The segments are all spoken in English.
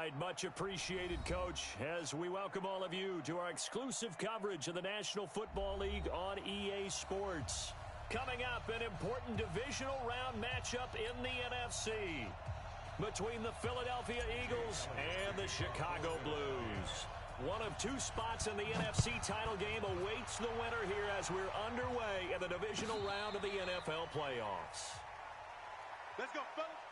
right, much appreciated, Coach, as we welcome all of you to our exclusive coverage of the National Football League on EA Sports. Coming up, an important divisional round matchup in the NFC between the Philadelphia Eagles and the Chicago Blues. One of two spots in the NFC title game awaits the winner here as we're underway in the divisional round of the NFL playoffs. Let's go, fellas.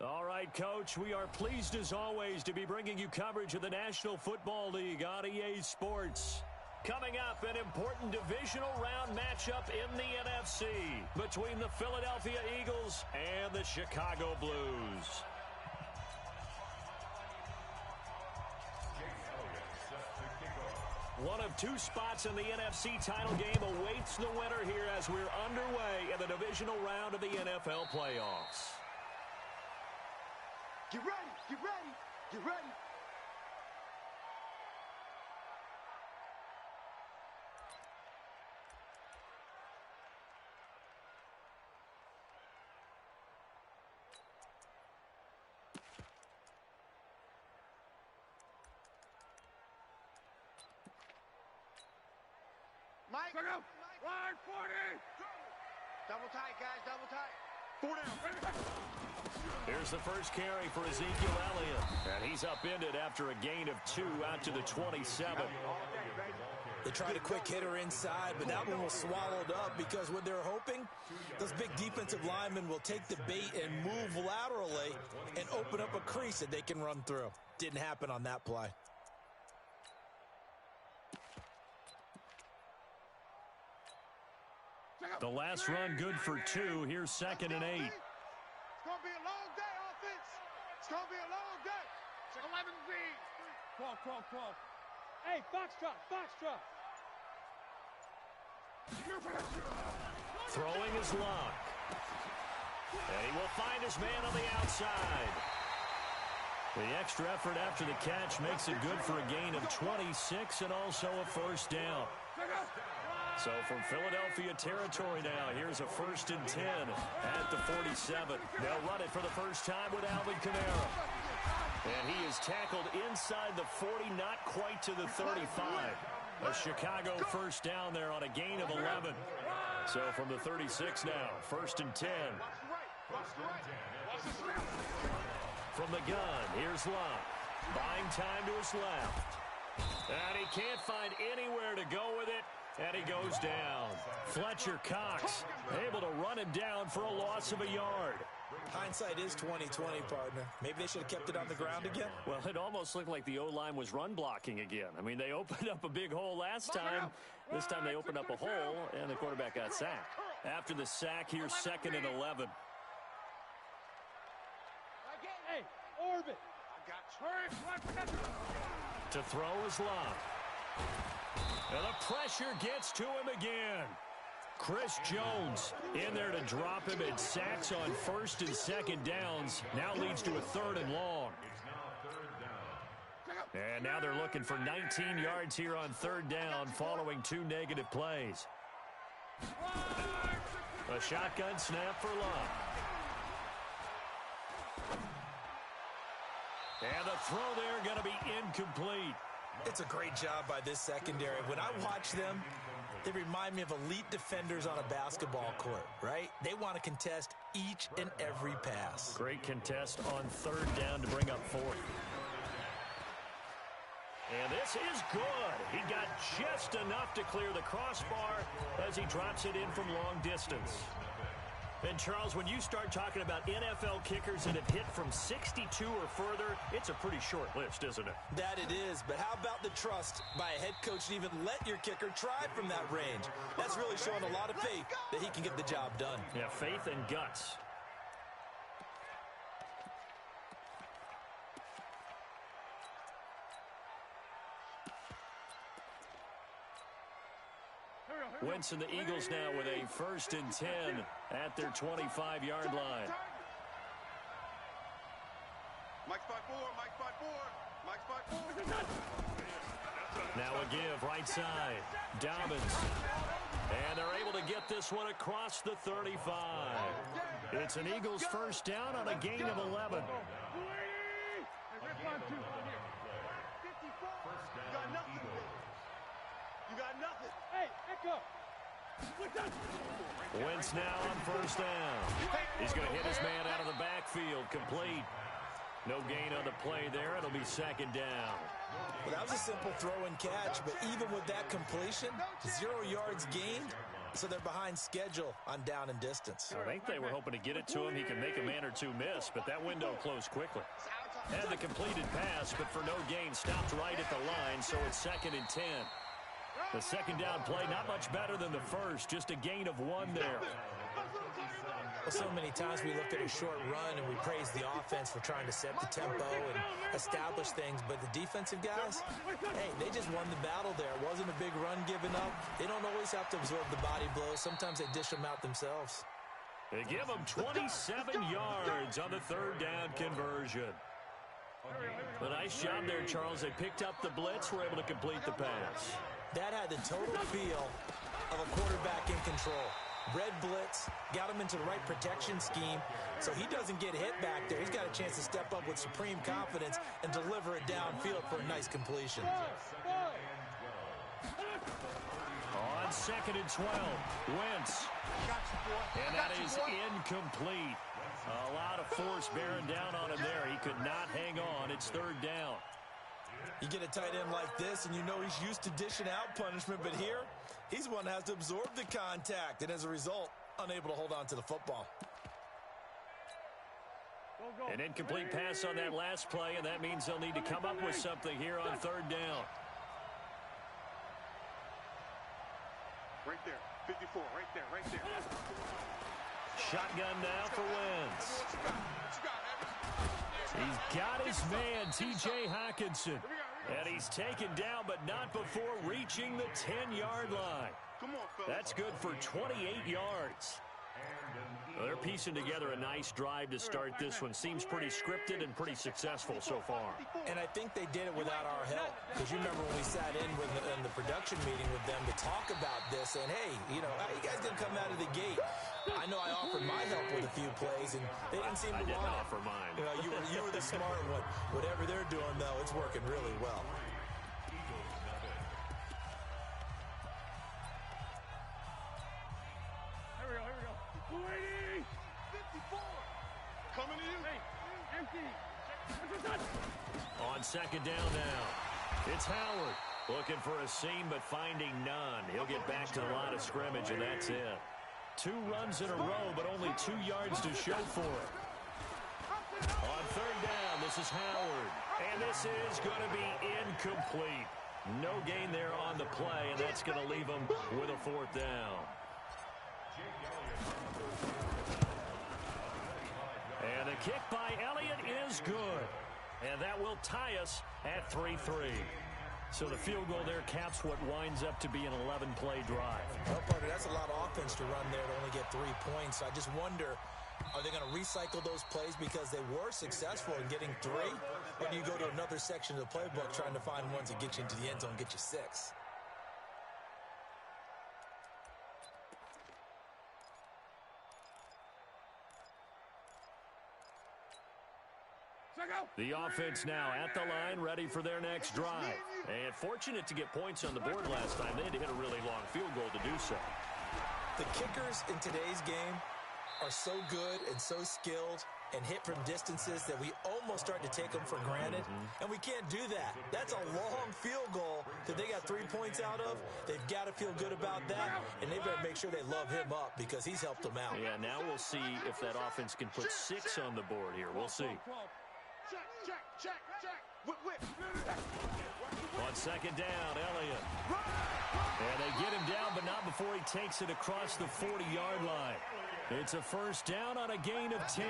All right, Coach, we are pleased as always to be bringing you coverage of the National Football League on EA Sports. Coming up, an important divisional round matchup in the NFC between the Philadelphia Eagles and the Chicago Blues. One of two spots in the NFC title game awaits the winner here as we're underway in the divisional round of the NFL playoffs. Get ready, get ready, get ready. Mike, line 40. Double tight, guys, double tight. 4 down. Here's the first carry for Ezekiel Elliott. And he's upended after a gain of 2 out to the 27. They tried a quick hitter inside, but that one was swallowed up because what they're hoping, those big defensive linemen will take the bait and move laterally and open up a crease that they can run through. Didn't happen on that play. The last run good for 2. Here's 2nd and 8. It's going to be a long day, offense. It's going to be a long day. 11 feet. 12. Hey, Foxtrot. Throwing his lock. And he will find his man on the outside. The extra effort after the catch makes it good for a gain of 26 and also a first down. So from Philadelphia territory now, here's a 1st and 10 at the 47. They'll run it for the first time with Alvin Kamara. And he is tackled inside the 40, not quite to the 35. A Chicago first down there on a gain of 11. So from the 36 now, 1st and 10. From the gun, here's Love. Buying time to his left. And he can't find anywhere to go with it. And he goes down. Fletcher Cox able to run him down for a loss of a yard. Hindsight is 20/20, partner. Maybe they should have kept it on the ground again. Well, it almost looked like the O-line was run blocking again. I mean, they opened up a big hole last time. This time they opened up a hole, and the quarterback got sacked. After the sack, here's 2nd and 11. Hey, orbit. To throw is Love. And the pressure gets to him again. Chris Jones in there to drop him, and sacks on 1st and 2nd downs. Now leads to a 3rd and long. And now they're looking for 19 yards here on 3rd down following 2 negative plays. A shotgun snap for Love. And the throw there going to be incomplete. It's a great job by this secondary. When I watch them, they remind me of elite defenders on a basketball court, right? They want to contest each and every pass. Great contest on 3rd down to bring up 4th. And this is good. He got just enough to clear the crossbar as he drops it in from long distance. And, Charles, when you start talking about NFL kickers that have hit from 62 or further, it's a pretty short list, isn't it? That it is, but how about the trust by a head coach to even let your kicker try from that range? That's really showing a lot of faith that he can get the job done. Yeah, faith and guts. Wentz and the Eagles now with a 1st and 10 at their 25-yard line. Mike spot 4, Mike spot 4, Mike spot 4. Now a give, right side. Dobbins. And they're able to get this one across the 35. It's an Eagles first down on a gain of 11. You got nothing. Hey, Echo. Wentz now on 1st down. He's going to hit his man out of the backfield. Complete. No gain on the play there. It'll be 2nd down. Well, that was a simple throw and catch, but even with that completion, 0 yards gained, so they're behind schedule on down and distance. I think they were hoping to get it to him. He could make a man or two miss, but that window closed quickly. Had the completed pass, but for no gain, stopped right at the line, so it's 2nd and 10. The 2nd down play, not much better than the first, just a gain of 1 there. Well, so many times we look at a short run and we praise the offense for trying to set the tempo and establish things, but the defensive guys, hey, they just won the battle there. It wasn't a big run given up. They don't always have to absorb the body blows. Sometimes they dish them out themselves. They give them 27 yards on the 3rd down conversion. A nice job there, Charles. They picked up the blitz, were able to complete the pass. That had the total feel of a quarterback in control. Red blitz, got him into the right protection scheme, so he doesn't get hit back there. He's got a chance to step up with supreme confidence and deliver it downfield for a nice completion. On 2nd and 12, Wentz. And that is incomplete. A lot of force bearing down on him there. He could not hang on. It's 3rd down. You get a tight end like this, and you know he's used to dishing out punishment, but here, he's the one that has to absorb the contact, and as a result, unable to hold on to the football. An incomplete pass on that last play, and that means they'll need to come up with something here on 3rd down. Right there, 54, right there, right there. Shotgun now for Wentz. He's got his man, T.J. Hockenson. And he's taken down, but not before reaching the 10-yard line. That's good for 28 yards. They're piecing together a nice drive to start this one. Seems pretty scripted and pretty successful so far. And I think they did it without our help. Because you remember when we sat in the production meeting with them to talk about this, saying, hey, you know, how you guys going to come out of the gate? I know I offered my help with a few plays, and they didn't seem to want it. I didn't offer mine. You know, you were the smart one. Whatever they're doing, though, it's working really well. Here we go. 280. 54. Coming to you. Hey, empty. On second down now, it's Howard looking for a seam but finding none. He'll get back to the line of scrimmage, and that's it. 2 runs in a row, but only 2 yards to show for it. On third down, this is Howard, and this is going to be incomplete. No gain there on the play, and that's going to leave him with a 4th down. And the kick by Elliott is good. And that will tie us at 3-3. So the field goal there caps what winds up to be an 11-play drive. Well, Parker, that's a lot of offense to run there to only get 3 points. I just wonder, are they going to recycle those plays because they were successful in getting 3? Or do you go to another section of the playbook trying to find ones that get you into the end zone and get you 6? The offense now at the line, ready for their next drive. And fortunate to get points on the board last time. They had to hit a really long field goal to do so. The kickers in today's game are so good and so skilled and hit from distances that we almost start to take them for granted. And we can't do that. That's a long field goal that they got 3 points out of. They've got to feel good about that, and they better make sure they love him up because he's helped them out. Yeah, now we'll see if that offense can put 6 on the board here. We'll see. Check. Whip. On second down, Elliott. And they get him down, but not before he takes it across the 40-yard line. It's a first down on a gain of 10.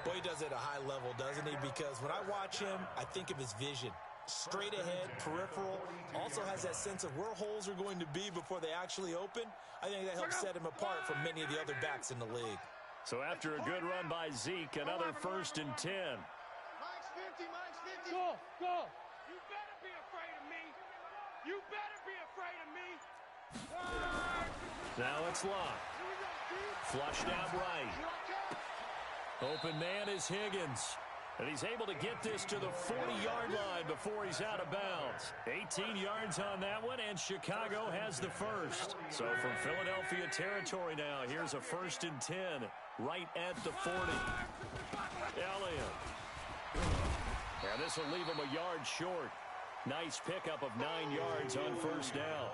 Boy, he does it at a high level, doesn't he? Because when I watch him, I think of his vision. Straight ahead, peripheral. Also has that sense of where holes are going to be before they actually open. I think that helps set him apart from many of the other backs in the league. So after a good run by Zeke, another first and 10. Mike's 50. Go. You better be afraid of me. You better be afraid of me. Now it's locked. Flushed out right. Open man is Higgins. And he's able to get this to the 40-yard line before he's out of bounds. 18 yards on that one, and Chicago has the first. So from Philadelphia territory now, here's a first and 10 right at the 40. Elliott. And this will leave him a yard short. Nice pickup of 9 yards on first down.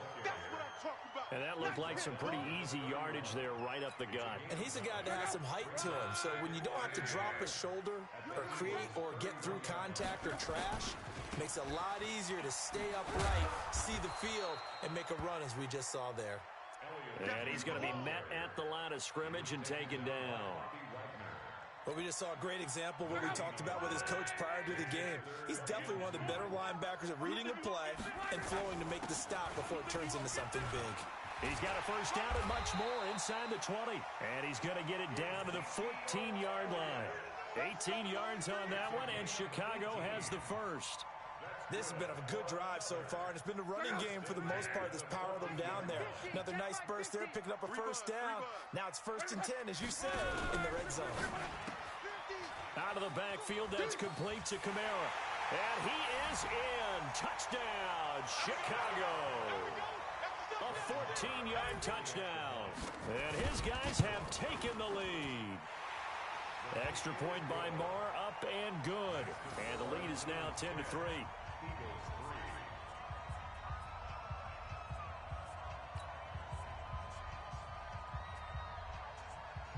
And that looked like some pretty easy yardage there right up the gut. And he's a guy that has some height to him. So when you don't have to drop a shoulder or create or get through contact or trash, makes it a lot easier to stay upright, see the field, and make a run as we just saw there. And he's going to be met at the line of scrimmage and taken down. Well, we just saw a great example of what we talked about with his coach prior to the game. He's definitely one of the better linebackers at reading a play and flowing to make the stop before it turns into something big. He's got a first down and much more inside the 20. And he's going to get it down to the 14-yard line. 18 yards on that one, and Chicago has the first. This has been a good drive so far, and it's been a running game for the most part that's powered them down there. Another nice burst there, picking up a first down. Now it's first and 10, as you say, in the red zone. Out of the backfield, that's complete to Kamara. And he is in. Touchdown, Chicago. A 14-yard touchdown. And his guys have taken the lead. Extra point by Marr, up and good. And the lead is now 10-3.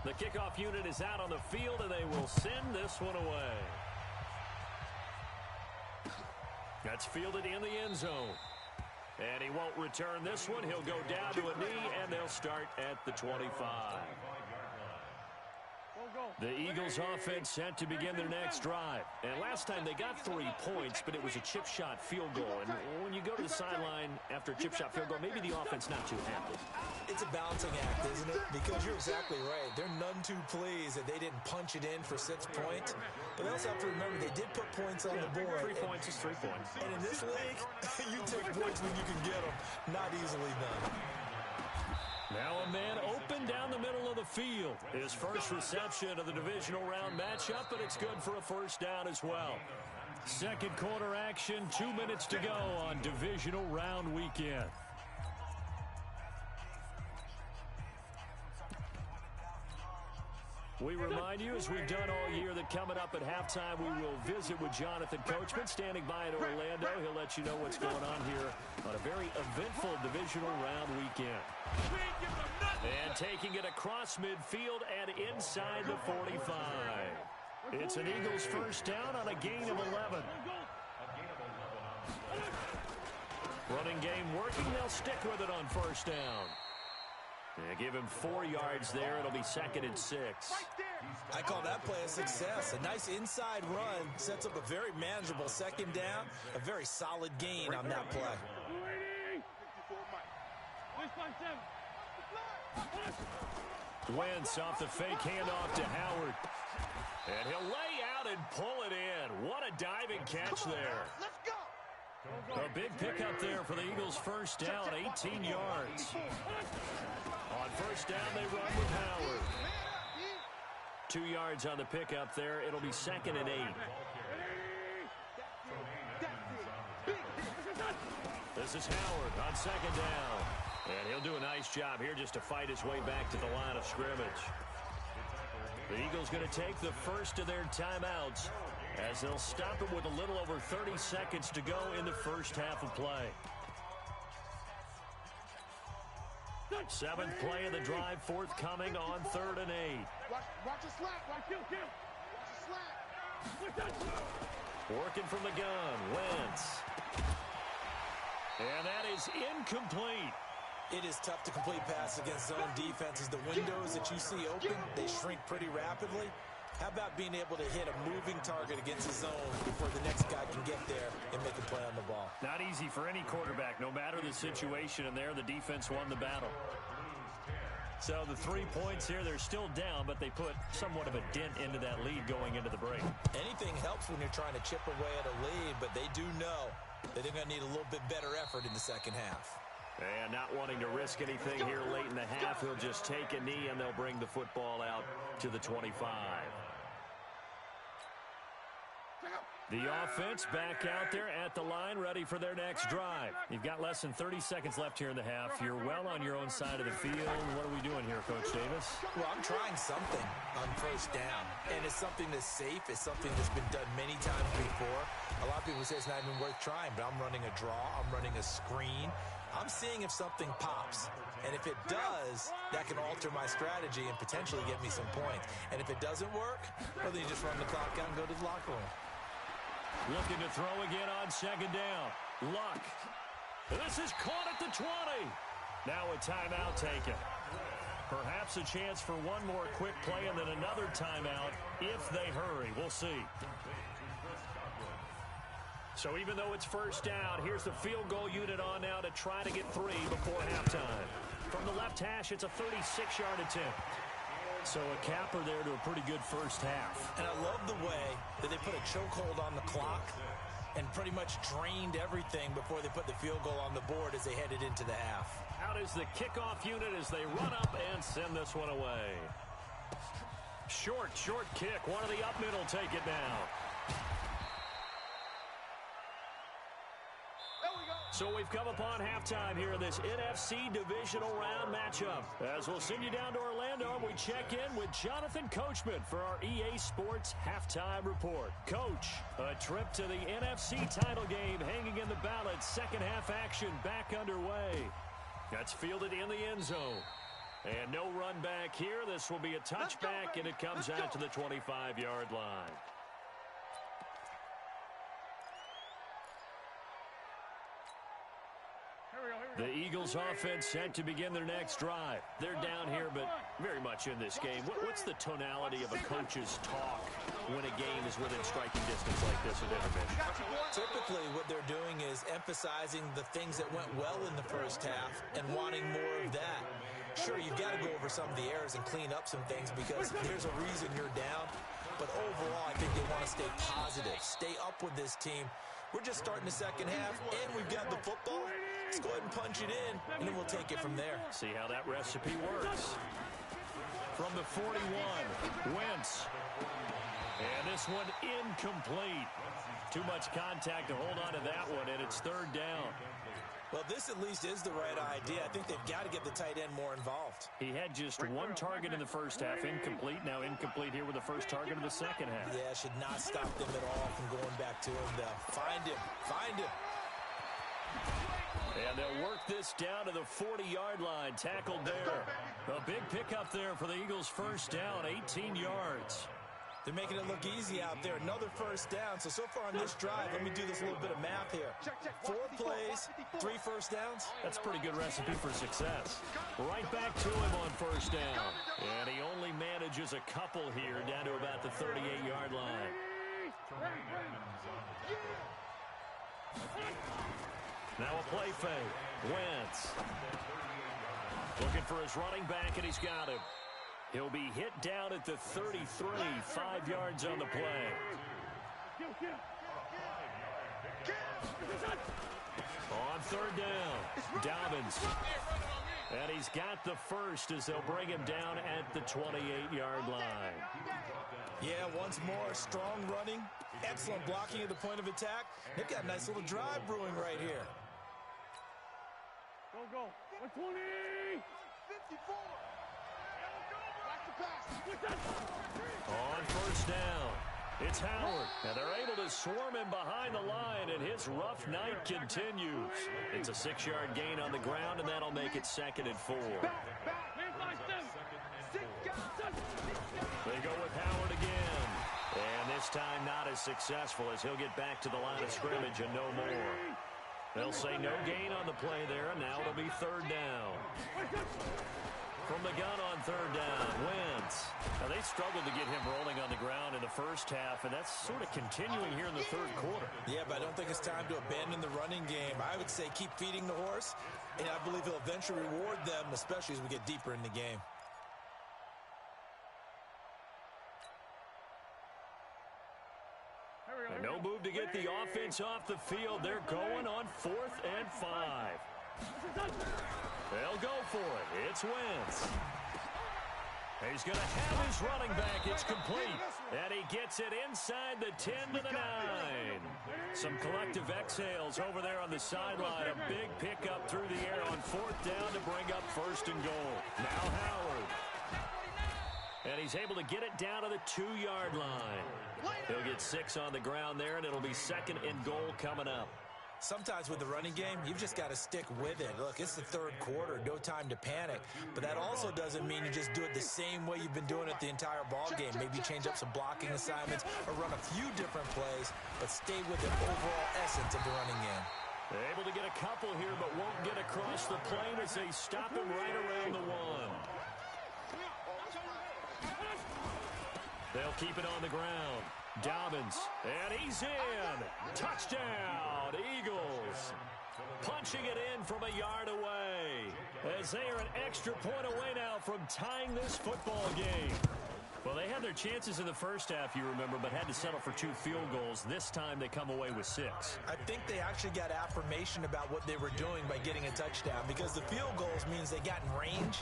The kickoff unit is out on the field, and they will send this one away. That's fielded in the end zone. And he won't return this one. He'll go down to a knee, and they'll start at the 25. Go. The Eagles offense set to begin their next drive. And last time they got 3 points, but it was a chip shot field goal. And when you go to the sideline after a chip shot field goal, maybe the offense not too happy. It's a balancing act, isn't it? Because you're exactly right. They're none too pleased that they didn't punch it in for 6 points. But they also have to remember they did put points on the board. 3 points is 3 points. And in this league, you take points when you can get them. Not easily done. Now a man open down the middle of the field. His first reception of the divisional round matchup, but it's good for a first down as well. Second quarter action, 2 minutes to go on divisional round weekend. We remind you, as we've done all year, that coming up at halftime, we will visit with Jonathan Coachman, standing by in Orlando. He'll let you know what's going on here on a very eventful divisional round weekend. And taking it across midfield and inside the 45. It's an Eagles first down on a gain of 11. Running game working. They'll stick with it on first down. Yeah, give him 4 yards there. It'll be 2nd and 6. I call that play a success. A nice inside run sets up a very manageable second down. A very solid gain on that play. Wentz off the fake handoff to Howard. And he'll lay out and pull it in. What a diving catch there. A big pickup there for the Eagles first down, 18 yards. On first down, they run with Howard. 2 yards on the pickup there. It'll be 2nd and 8. This is Howard on second down. And he'll do a nice job here just to fight his way back to the line of scrimmage. The Eagles going to take the first of their timeouts as they'll stop it with a little over 30 seconds to go in the first half of play. 7th play of the drive forthcoming on 3rd and 8. Watch the slap. Watch the slap. Working from the gun, Wentz. And that is incomplete. It is tough to complete pass against zone defenses. The windows that you see open, they shrink pretty rapidly. How about being able to hit a moving target against the zone before the next guy can get there and make a play on the ball? Not easy for any quarterback, no matter the situation, and there the defense won the battle. So the 3 points here, they're still down, but they put somewhat of a dent into that lead going into the break. Anything helps when you're trying to chip away at a lead, but they do know that they're going to need a little bit better effort in the second half. And not wanting to risk anything here late in the half, he'll just take a knee and they'll bring the football out to the 25. The offense back out there at the line, ready for their next drive. You've got less than 30 seconds left here in the half. You're well on your own side of the field. What are we doing here, Coach Davis? Well, I'm trying something on first down, and it's something that's safe. It's something that's been done many times before. A lot of people say it's not even worth trying, but I'm running a draw. I'm running a screen. I'm seeing if something pops. And if it does, that can alter my strategy and potentially get me some points. And if it doesn't work, well, then you just run the clock out and go to the locker room. Looking to throw again on second down. Luck. This is caught at the 20. Now a timeout taken. Perhaps a chance for one more quick play and then another timeout if they hurry. We'll see. So even though it's first down, here's the field goal unit on now to try to get 3 before halftime. From the left hash, it's a 36-yard attempt. So a capper there to a pretty good first half. And I love the way that they put a chokehold on the clock and pretty much drained everything before they put the field goal on the board as they headed into the half. Out is the kickoff unit as they run up and send this one away. Short kick. One of the up middle take it now. So we've come upon halftime here in this NFC divisional round matchup. As we'll send you down to Orlando, we check in with Jonathan Coachman for our EA Sports Halftime Report. Coach, a trip to the NFC title game hanging in the balance. Second half action back underway. That's fielded in the end zone. And no run back here. This will be a touchback, and it comes out to the 25-yard line. Here we go. The Eagles offense set to begin their next drive. They're down here, but very much in this game. What's the tonality of a coach's talk when a game is within striking distance like this at intermission? Typically, what they're doing is emphasizing the things that went well in the first half and wanting more of that. Sure, you've got to go over some of the errors and clean up some things because there's a reason you're down. But overall, I think they want to stay positive, stay up with this team. We're just starting the second half, and we've got the football. Let's go ahead and punch it in, and then we'll take it from there. See how that recipe works. From the 41, Wentz. And this one incomplete. Too much contact to hold on to that one, and it's third down. Well, this at least is the right idea. I think they've got to get the tight end more involved. He had just one target in the first half, incomplete. Now incomplete here with the first target of the second half. Yeah, should not stop them at all from going back to him, though. Find him. Find him. And they'll work this down to the 40-yard line. Tackled there. A big pickup there for the Eagles' first down, 18 yards. They're making it look easy out there. Another first down. So far on this drive, let me do this little bit of math here. 4 plays, 3 first downs. That's a pretty good recipe for success. Right back to him on first down. And he only manages a couple here down to about the 38-yard line. Now a play fake. Wentz. Looking for his running back, and he's got him. He'll be hit down at the 33, 5 yards on the play. On third down, Dobbins. And he's got the first as they'll bring him down at the 28-yard line. Yeah, once more, strong running, excellent blocking at the point of attack. They've got a nice little drive brewing right here. Go. 120. 54. On first down, it's Howard. And they're able to swarm him behind the line, and his rough night continues. It's a 6-yard gain on the ground, and that'll make it 2nd and 4. They go with Howard again. And this time not as successful as he'll get back to the line of scrimmage and no more. They'll say no gain on the play there, and now it'll be third down. From the gun on third down, Wentz. Now, they struggled to get him rolling on the ground in the first half, and that's sort of continuing here in the third quarter. Yeah, but I don't think it's time to abandon the running game. I would say keep feeding the horse, and I believe he'll eventually reward them, especially as we get deeper in the game. And no move to get the offense off the field. They're going on 4th and 5. They'll go for it. It's Wentz. He's going to have his running back. It's complete. And he gets it inside the 10 to the 9. Some collective exhales over there on the sideline. A big pickup through the air on 4th down to bring up 1st and goal. Now Howard. And he's able to get it down to the 2-yard line. He'll get 6 on the ground there, and it'll be 2nd and goal coming up. Sometimes with the running game, you've just got to stick with it. Look, it's the third quarter, no time to panic. But that also doesn't mean you just do it the same way you've been doing it the entire ball game. Maybe change up some blocking assignments or run a few different plays, but stay with the overall essence of the running game. They're able to get a couple here, but won't get across the plane as they stop him right around the 1. They'll keep it on the ground. Dobbins, and he's in. Touchdown, Eagles. Punching it in from a yard away, as they are an extra point away now from tying this football game. Well, they had their chances in the first half, you remember, but had to settle for 2 field goals. This time they come away with 6. I think they actually got affirmation about what they were doing by getting a touchdown, because the field goals means they got in range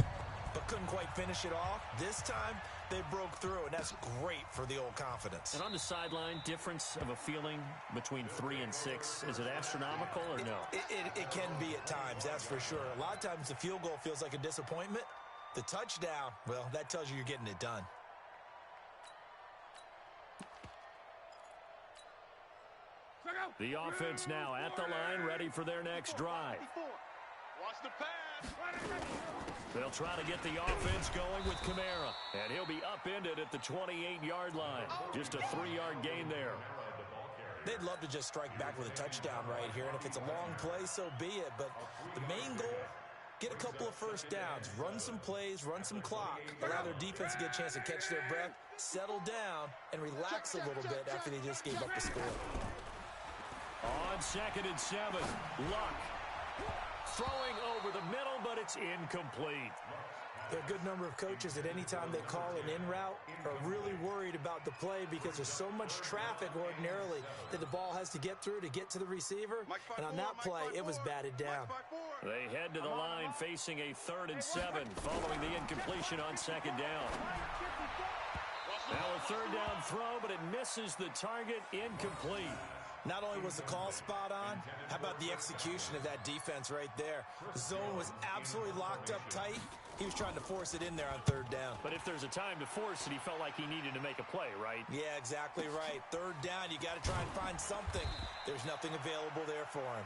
but couldn't quite finish it off. This time, they broke through, and that's great for the old confidence. And on the sideline, difference of a feeling between 3 and 6, is it astronomical or no? It can be at times, that's for sure. A lot of times the field goal feels like a disappointment. The touchdown, well, that tells you you're getting it done. The offense now at the line, ready for their next drive. Watch the pass. They'll try to get the offense going with Kamara, and he'll be upended at the 28-yard line. Just a 3-yard gain there. They'd love to just strike back with a touchdown right here, and if it's a long play, so be it. But the main goal, get a couple of first downs, run some plays, run some clock, allow their defense to get a chance to catch their breath, settle down, and relax a little bit after they just gave up the score. On 2nd and 7, Luck. Throwing over the middle, but it's incomplete. There are a good number of coaches at any time they call an in route are really worried about the play because there's so much traffic ordinarily that the ball has to get through to get to the receiver. And on that play, it was batted down. They head to the line facing a 3rd and 7 following the incompletion on 2nd down. Now a 3rd down throw, but it misses the target, incomplete. Not only was the call spot on, how about the execution of that defense right there? The zone was absolutely locked up tight. He was trying to force it in there on 3rd down. But if there's a time to force it, he felt like he needed to make a play, right? Yeah, exactly right. 3rd down, you got to try and find something. There's nothing available there for him.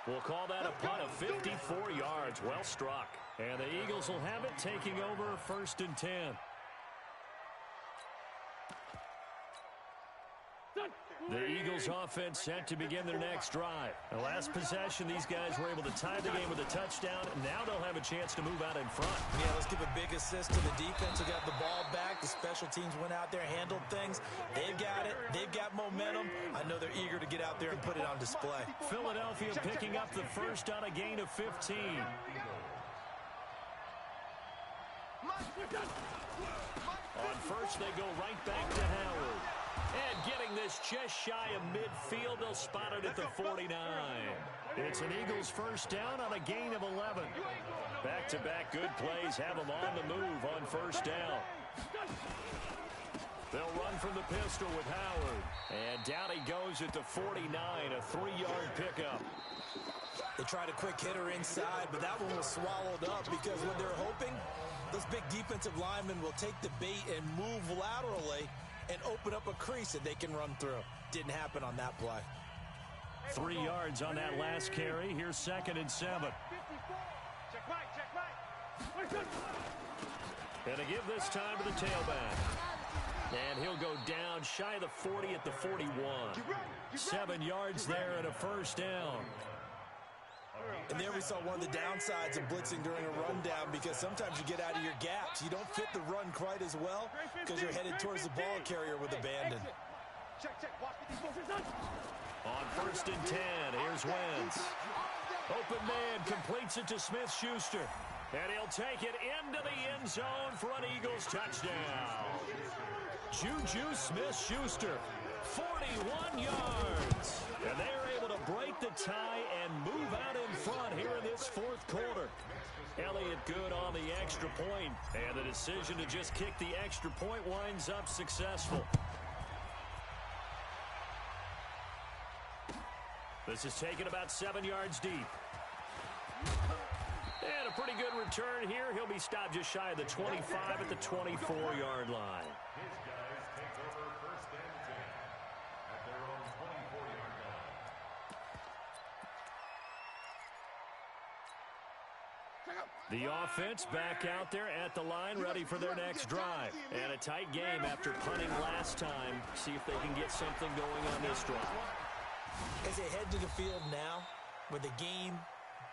We'll call that a punt of 54 yards. Well struck. And the Eagles will have it, taking over 1st and 10. The Eagles offense set to begin their next drive. The last possession, these guys were able to tie the game with a touchdown. Now they'll have a chance to move out in front. Yeah, let's give a big assist to the defense who got the ball back. The special teams went out there, handled things. They've got it. They've got momentum. I know they're eager to get out there and put it on display. Philadelphia picking up the first on a gain of 15. On first, they go right back to Howard. And getting this just shy of midfield, they'll spot it at the 49. It's an Eagles first down on a gain of 11. Back-to-back good plays have them on the move on first down. They'll run from the pistol with Howard. And down he goes at the 49, a 3-yard pickup. They tried a quick hitter inside, but that one was swallowed up because what they're hoping, those big defensive linemen will take the bait and move laterally and open up a crease that they can run through. Didn't happen on that play. 3 yards on that last carry. Here's 2nd and 7. And to give this time to the tailback. And he'll go down shy of the 40 at the 41. 7 yards there and a first down. And there we saw one of the downsides of blitzing during a rundown because sometimes you get out of your gaps. You don't fit the run quite as well because you're headed towards the ball carrier with abandon. On 1st and 10, here's Wentz. Open man completes it to Smith-Schuster. And he'll take it into the end zone for an Eagles touchdown. Juju Smith-Schuster, 41 yards. And they are able to break the tie and move out in front here in this 4th quarter. Elliott good on the extra point, and the decision to just kick the extra point winds up successful. This is taken about 7 yards deep. And a pretty good return here. He'll be stopped just shy of the 25 at the 24-yard line. The offense back out there at the line, ready for their next drive. And a tight game after punting last time. See if they can get something going on this drive. As they head to the field now, with the game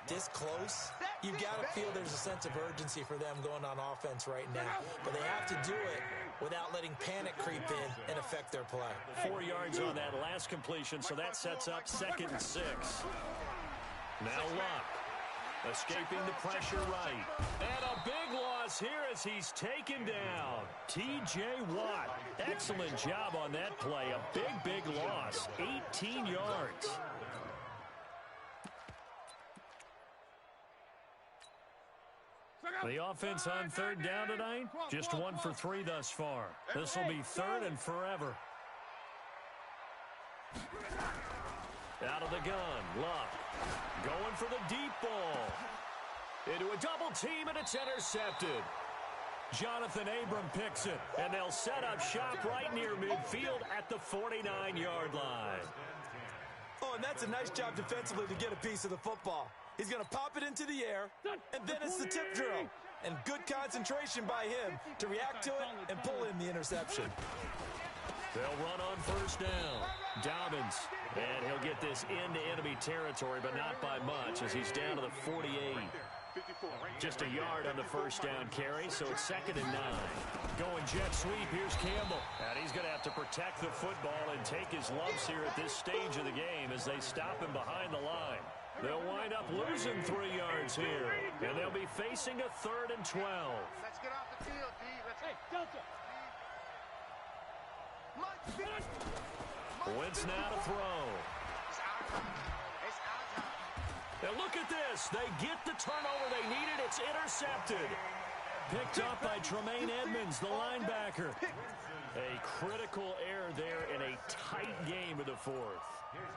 this close, you've got to feel there's a sense of urgency for them going on offense right now. But they have to do it without letting panic creep in and affect their play. 4 yards on that last completion, so that sets up 2nd and 6. Now Luck. Escaping the pressure right. And a big loss here as he's taken down. T.J. Watt. Excellent job on that play. A big loss. 18 yards. The offense on 3rd down tonight, just 1 for 3 thus far. This will be 3rd and forever. Out of the gun, Luck. Going for the deep ball. Into a double team, and it's intercepted. Jonathan Abram picks it, and they'll set up shop right near midfield at the 49-yard line. Oh, and that's a nice job defensively to get a piece of the football. He's going to pop it into the air, and then it's the tip drill. And good concentration by him to react to it and pull in the interception. They'll run on 1st down. Dobbins And he'll get this into enemy territory, but not by much as he's down to the 48. Just a yard on the first down carry, so it's 2nd and 9. Going jet sweep, here's Campbell. And he's going to have to protect the football and take his lumps here at this stage of the game as they stop him behind the line. They'll wind up losing 3 yards here, and they'll be facing a 3rd and 12. Let's get off the field, D. Hey, Delta. Wentz now to throw. It's our time. It's our time. And look at this. They get the turnover they needed. It's intercepted. Picked up by Tremaine Edmonds, the linebacker. A critical error there in a tight game of the 4th.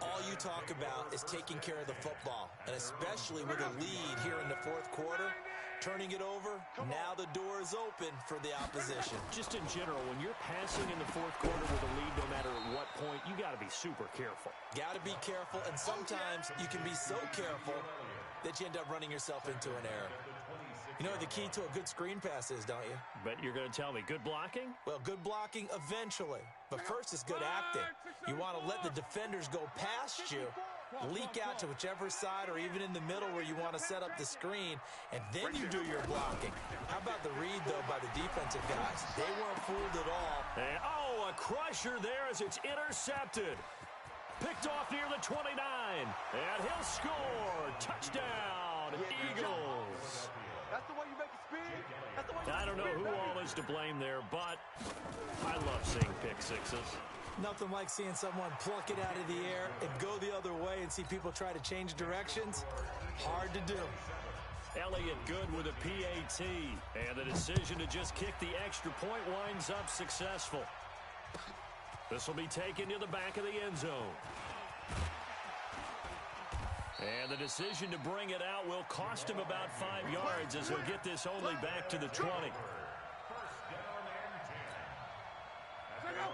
All you talk about is taking care of the football, and especially with a lead here in the 4th quarter. Turning it over, now the door is open for the opposition. Just in general, when you're passing in the 4th quarter with a lead, no matter at what point, you got to be super careful. Got to be careful, and sometimes you can be so careful that you end up running yourself into an error. You know what the key to a good screen pass is, don't you? But you're going to tell me, good blocking? Well, good blocking eventually. But first is good acting. You want to let the defenders go past you, leak out to whichever side or even in the middle where you want to set up the screen, and then you do your blocking. How about the read, though, by the defensive guys? They weren't fooled at all. And, a crusher there as it's intercepted. Picked off near the 29. And he'll score. Touchdown, Eagles. That's the way you make it spin. That's the way I don't know who all is to blame there, but I love seeing pick sixes. Nothing like seeing someone pluck it out of the air and go the other way and see people try to change directions. Hard to do. Elliott good with a PAT, and the decision to just kick the extra point winds up successful. This will be taken to the back of the end zone. And the decision to bring it out will cost him about 5 yards as he'll get this only back to the 20.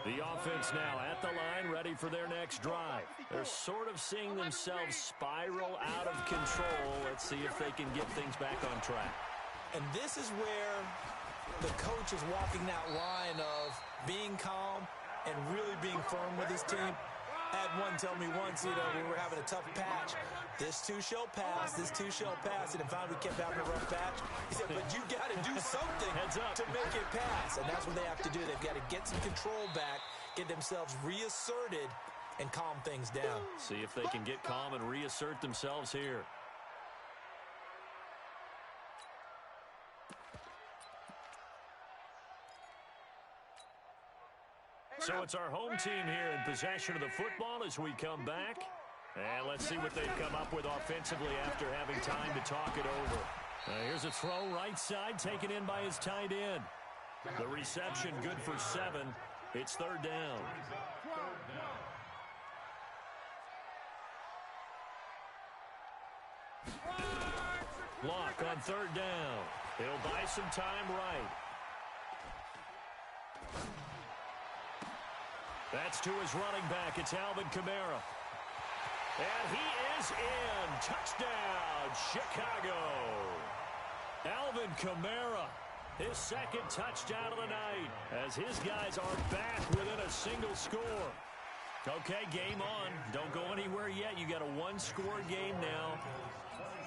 The offense now at the line, ready for their next drive. They're sort of seeing themselves spiral out of control. Let's see if they can get things back on track. And this is where the coach is walking that line of being calm and really being firm with his team. I had one tell me once, we were having a tough patch. This too shall pass, this too shall pass. And finally we kept having a rough patch. He said, but you got to do something to make it pass. And that's what they have to do. They've got to get some control back, get themselves reasserted, and calm things down. See if they can get calm and reassert themselves here. So it's our home team here in possession of the football as we come back. And let's see what they've come up with offensively after having time to talk it over. Here's a throw right side taken in by his tight end. The reception good for 7. It's 3rd down. Block on 3rd down. He'll buy some time right. That's to his running back. It's Alvin Kamara. And he is in. Touchdown, Chicago. Alvin Kamara, his 2nd touchdown of the night, as his guys are back within a single score. Okay, game on. Don't go anywhere yet. You got a 1-score game now.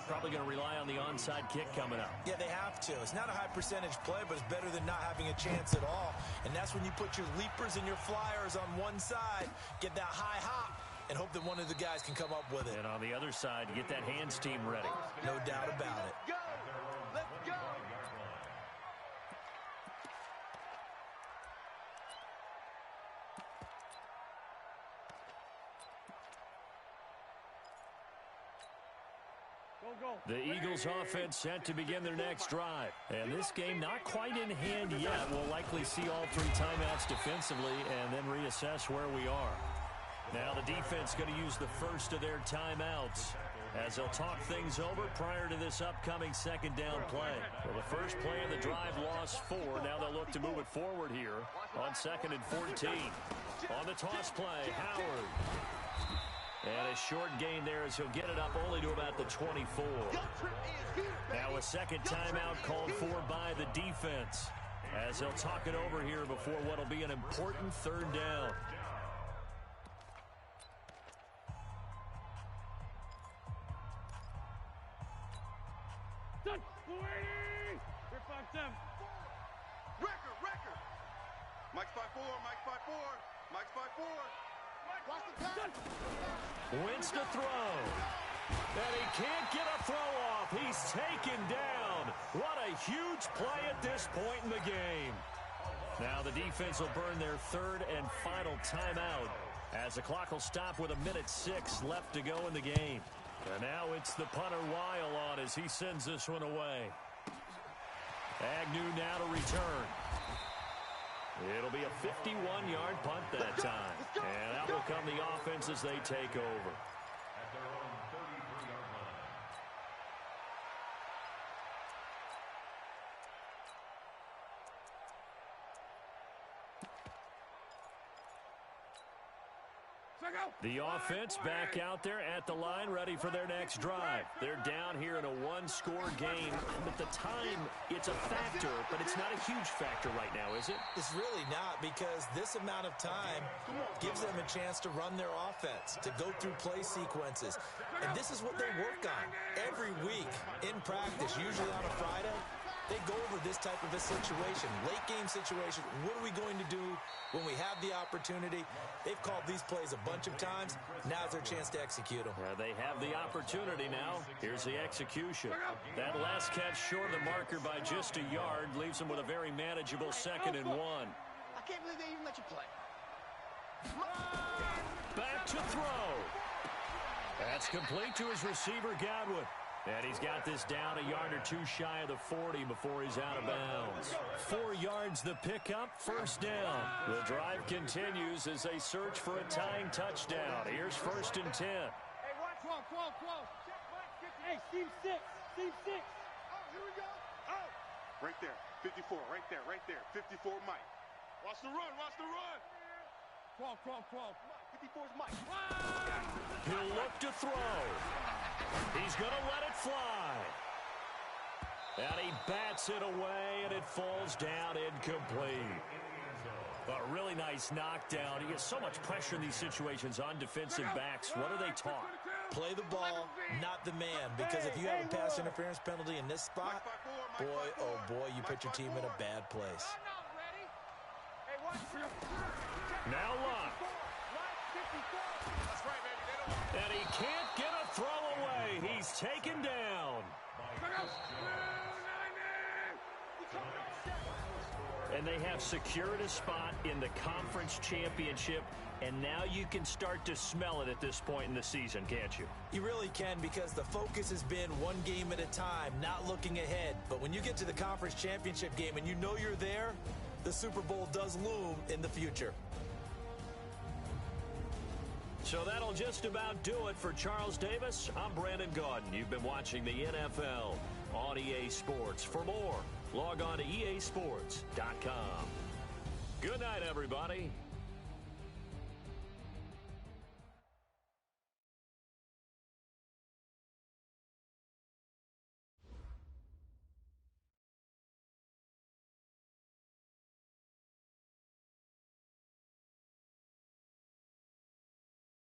Probably going to rely on the onside kick coming up. Yeah, they have to. It's not a high percentage play, but it's better than not having a chance at all. And that's when you put your leapers and your flyers on one side, get that high hop, and hope that one of the guys can come up with it. And on the other side, you get that hands team ready. No doubt about it. Go! Let's go! The Eagles offense set to begin their next drive. And this game not quite in hand yet. We'll likely see all 3 timeouts defensively and then reassess where we are. Now the defense going to use the first of their timeouts as they'll talk things over prior to this upcoming 2nd down play. Well, the first play of the drive lost 4. Now they'll look to move it forward here on 2nd and 14. On the toss play, Howard. And a short gain there as he'll get it up only to about the 24. Now a 2nd timeout called for by the defense as they'll talk it over here before what will be an important 3rd down. Mike's by 4, Mike's by 4, Mike's by 4. Watch the pass. Wins to throw. And he can't get a throw off. He's taken down. What a huge play at this point in the game. Now the defense will burn their third and final timeout as the clock will stop with 1:06 left to go in the game. And now it's the punter Weil on as he sends this one away. Agnew now to return. It'll be a 51-yard punt that time. And out will come the offense as they take over. The offense back out there at the line, ready for their next drive. They're down here in a one-score game. At the time, it's a factor, but it's not a huge factor right now, is it? It's really not, because this amount of time gives them a chance to run their offense, to go through play sequences. And this is what they work on every week in practice, usually on a Friday. They go over this type of a situation, late game situation. What are we going to do when we have the opportunity? They've called these plays a bunch of times. Now's their chance to execute them. They have the opportunity now. Here's the execution. That last catch short of the marker by just a yard leaves them with a very manageable 2nd and 1. I can't believe they even let you play. Back to throw. That's complete to his receiver, Godwin. And he's got this down a yard or two shy of the 40 before he's out of bounds. 4 yards the pickup, first down. The drive continues as they search for a tying touchdown. Here's 1st and 10. Hey, watch. 12. Hey, team 6. Oh, here we go. Oh. Right there. 54, right there. 54, Mike. Watch the run. 12. 54's Mike. He'll look to throw. He's going to let it fly. And he bats it away, and it falls down incomplete. A really nice knockdown. He gets so much pressure in these situations on defensive backs. What are they taught? Play the ball, not the man. Because if you have a pass interference penalty in this spot, boy, oh boy, you put your team in a bad place. Now look. And he can't get a throw away. He's taken down. And they have secured a spot in the conference championship. And now you can start to smell it at this point in the season, can't you? You really can, because the focus has been one game at a time, not looking ahead. But when you get to the conference championship game and you know you're there, the Super Bowl does loom in the future. So that'll just about do it for Charles Davis. I'm Brandon Gaudin. You've been watching the NFL on EA Sports. For more, log on to easports.com. Good night, everybody.